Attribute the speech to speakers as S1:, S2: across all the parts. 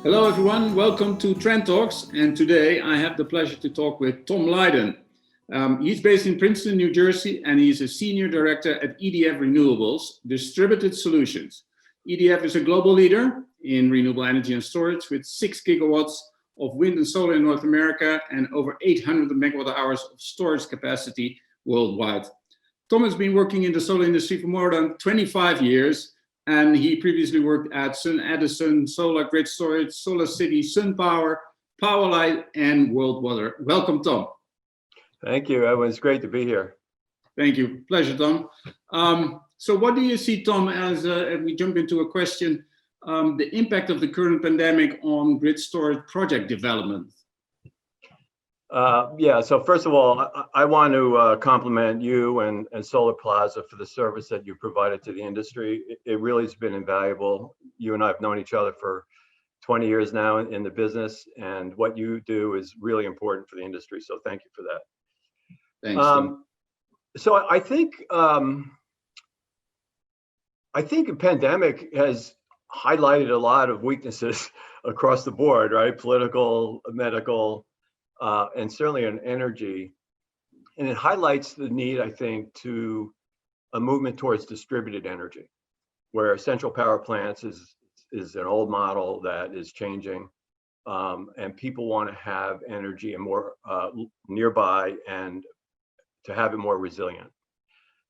S1: Hello everyone, welcome to Trend Talks, and today I have the pleasure to talk with Tom Leyden. He's based in Princeton, New Jersey, and he's a senior director at EDF Renewables, Distributed Solutions. EDF is a global leader in renewable energy and storage with 6 gigawatts of wind and solar in North America and over 800 megawatt hours of storage capacity worldwide. Tom has been working in the solar industry for more than 25 years, and he previously worked at SunEdison, Solar Grid Storage, Solarcity, Sunpower, Powerlight, and Worldwater. Welcome, Tom.
S2: Thank you, Edwin. It's great to be here.
S1: Thank you. Pleasure, Tom. So what do you see, Tom, as we jump into a question, the impact of the current pandemic on grid storage project development?
S2: So first of all, I want to compliment you and Solarplaza for the service that you provided to the industry. It really has been invaluable. You and I have known each other for 20 years now in the business, and what you do is really important for the industry. So thank you for that.
S1: Thanks, Tom.
S2: So I think a pandemic has highlighted a lot of weaknesses across the board, right? Political, medical, and certainly in energy. And it highlights the need, I think, to a movement towards distributed energy, where central power plants is an old model that is changing, and people want to have energy and more nearby and to have it more resilient.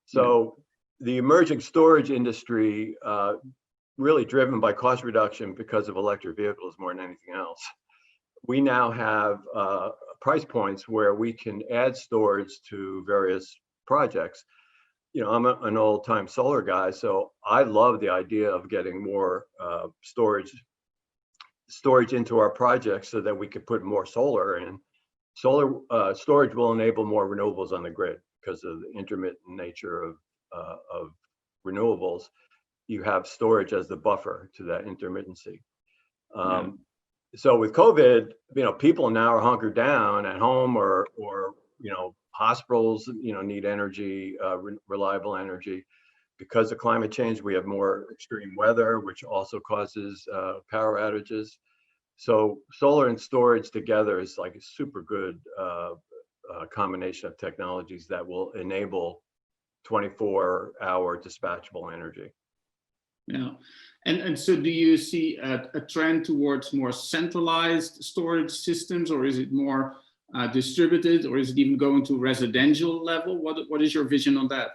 S2: So the emerging storage industry, really driven by cost reduction because of electric vehicles more than anything else. We now have price points where we can add storage to various projects. You know, I'm an old-time solar guy, so I love the idea of getting more storage into our projects so that we could put more solar in. Solar storage will enable more renewables on the grid because of the intermittent nature of renewables. You have storage as the buffer to that intermittency. So with COVID, you know, people now are hunkered down at home or you know, hospitals, you know, need energy, reliable energy. Because of climate change, we have more extreme weather, which also causes power outages. So solar and storage together is like a super good combination of technologies that will enable 24-hour dispatchable energy.
S1: Yeah, and so do you see a trend towards more centralized storage systems, or is it more distributed, or is it even going to residential level? What is your vision on that?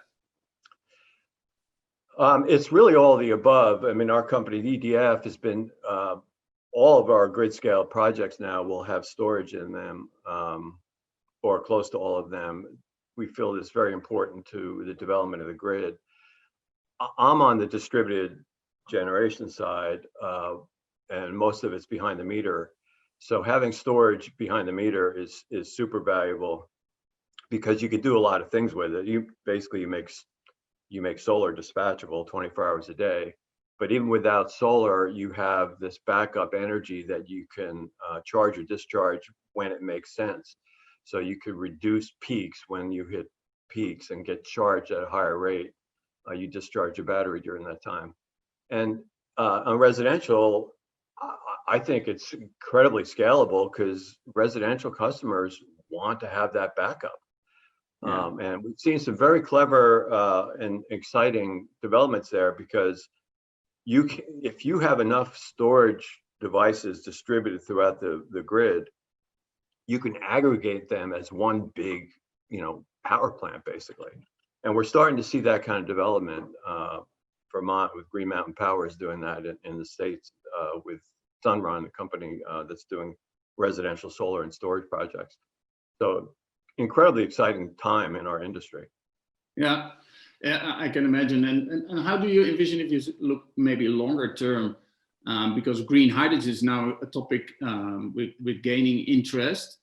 S2: It's really all of the above. I mean, our company, EDF, has been, all of our grid scale projects now will have storage in them, or close to all of them. We feel it's very important to the development of the grid. I'm on the distributed generation side, and most of it's behind the meter. So having storage behind the meter is super valuable because you could do a lot of things with it. You make solar dispatchable 24 hours a day, but even without solar, you have this backup energy that you can charge or discharge when it makes sense. So you could reduce peaks when you hit peaks and get charged at a higher rate. You discharge your battery during that time. And on residential, I think it's incredibly scalable because residential customers want to have that backup. And we've seen some very clever and exciting developments there because if you have enough storage devices distributed throughout the grid, you can aggregate them as one big, you know, power plant basically. And we're starting to see that kind of development. Vermont with Green Mountain Power is doing that in the States with Sunrun, the company that's doing residential solar and storage projects. So incredibly exciting time in our industry.
S1: Yeah, I can imagine. And how do you envision, if you look maybe longer term, because green hydrogen is now a topic with gaining interest.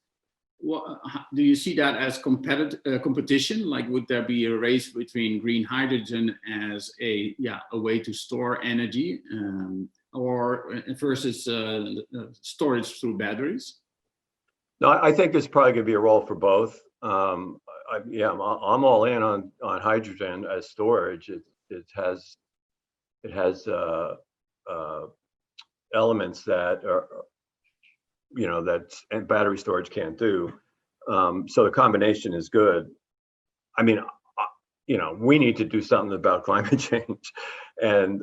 S1: Do you see that as competition? Like, would there be a race between green hydrogen as a way to store energy, or versus storage through batteries?
S2: No, I think there's probably going to be a role for both. I'm all in on hydrogen as storage. It has elements that are, that battery storage can't do. So the combination is good. I mean, we need to do something about climate change, and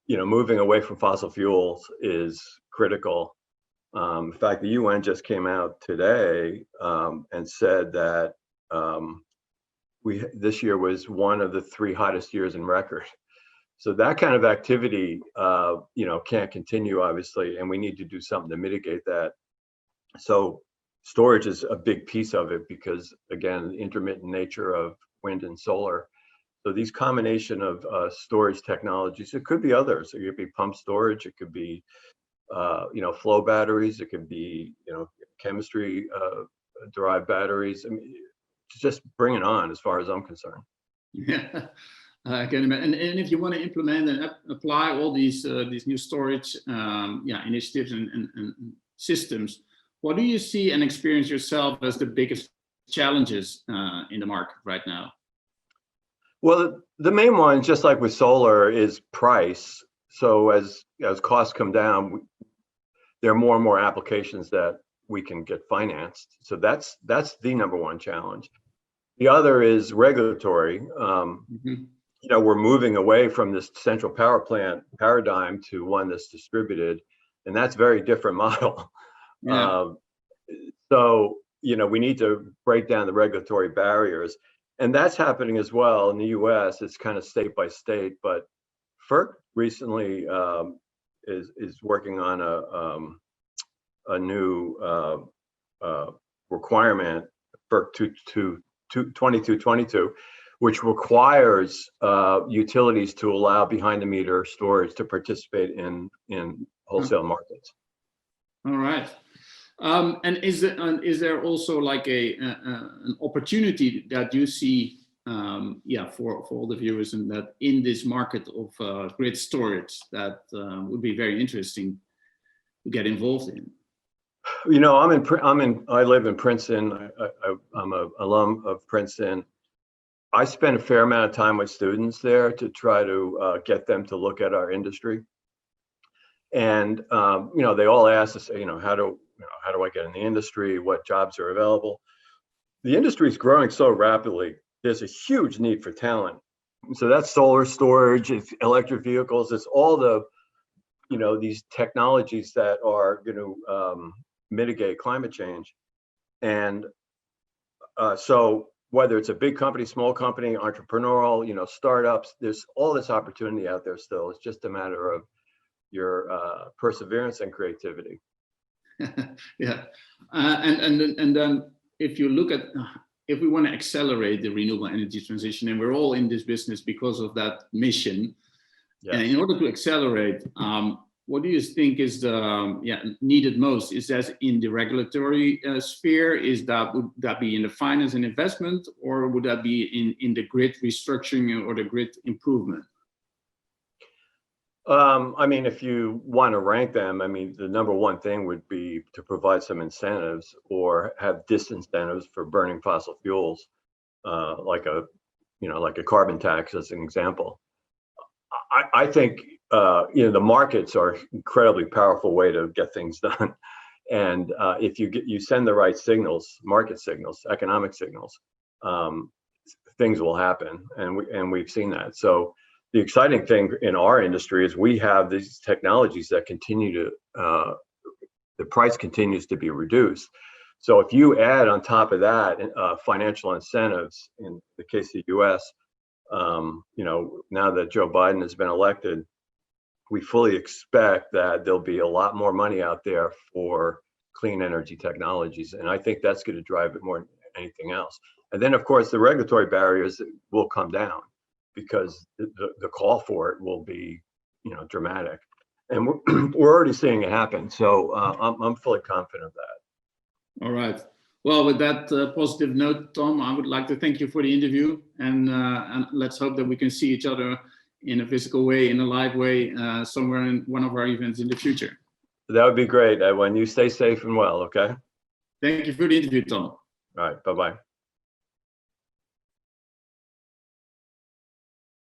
S2: moving away from fossil fuels is critical. In fact, the UN just came out today and said that this year was one of the 3 hottest years in record. So that kind of activity, can't continue, obviously, and we need to do something to mitigate that. So storage is a big piece of it because, again, the intermittent nature of wind and solar. So these combination of storage technologies, it could be others. It could be pump storage. It could be, flow batteries. It could be, chemistry derived batteries. I mean, just bring it on, as far as I'm concerned.
S1: Yeah, I can imagine. And if you want to implement and apply all these new storage initiatives and systems, what do you see and experience yourself as the biggest challenges in the market right now?
S2: Well, the main one, just like with solar, is price. So as costs come down, there are more and more applications that we can get financed. So that's the number one challenge. The other is regulatory. We're moving away from this central power plant paradigm to one that's distributed, and that's a very different model.
S1: Yeah.
S2: So, we need to break down the regulatory barriers, and that's happening as well in the US. It's kind of state by state, but FERC recently is working on a new requirement, FERC 2222, which requires utilities to allow behind the meter storage to participate in wholesale markets.
S1: All right. And is there also like an opportunity that you see, for all the viewers, and that in this market of grid storage that would be very interesting to get involved in?
S2: I live in Princeton. I'm an alum of Princeton. I spend a fair amount of time with students there to try to get them to look at our industry. And they all ask us, how do I get in the industry? What jobs are available? The industry is growing so rapidly. There's a huge need for talent. So that's solar storage, it's electric vehicles, it's all the, these technologies that are going to mitigate climate change. And so whether it's a big company, small company, entrepreneurial, startups, there's all this opportunity out there still. It's just a matter of your perseverance and creativity.
S1: Yeah, and then if you look at, if we want to accelerate the renewable energy transition, and we're all in this business because of that mission, yes. And in order to accelerate, what do you think is the needed most? Is that in the regulatory sphere? Would that be in the finance and investment, or would that be in the grid restructuring or the grid improvement?
S2: If you want to rank them, the number one thing would be to provide some incentives or have disincentives for burning fossil fuels, like a carbon tax as an example. I think the markets are an incredibly powerful way to get things done, and if you send the right signals, market signals, economic signals, things will happen, and we've seen that. So the exciting thing in our industry is we have these technologies that continue to, the price continues to be reduced. So if you add on top of that financial incentives, in the case of the US, now that Joe Biden has been elected, we fully expect that there'll be a lot more money out there for clean energy technologies. And I think that's going to drive it more than anything else. And then, of course, the regulatory barriers will come down, because the call for it will be, dramatic, and we're already seeing it happen. So I'm fully confident of that.
S1: All right. Well, with that positive note, Tom, I would like to thank you for the interview, and let's hope that we can see each other in a physical way, in a live way, somewhere in one of our events in the future.
S2: That would be great, Edwin. You stay safe and well. Okay.
S1: Thank you for the interview, Tom.
S2: All right. Bye-bye.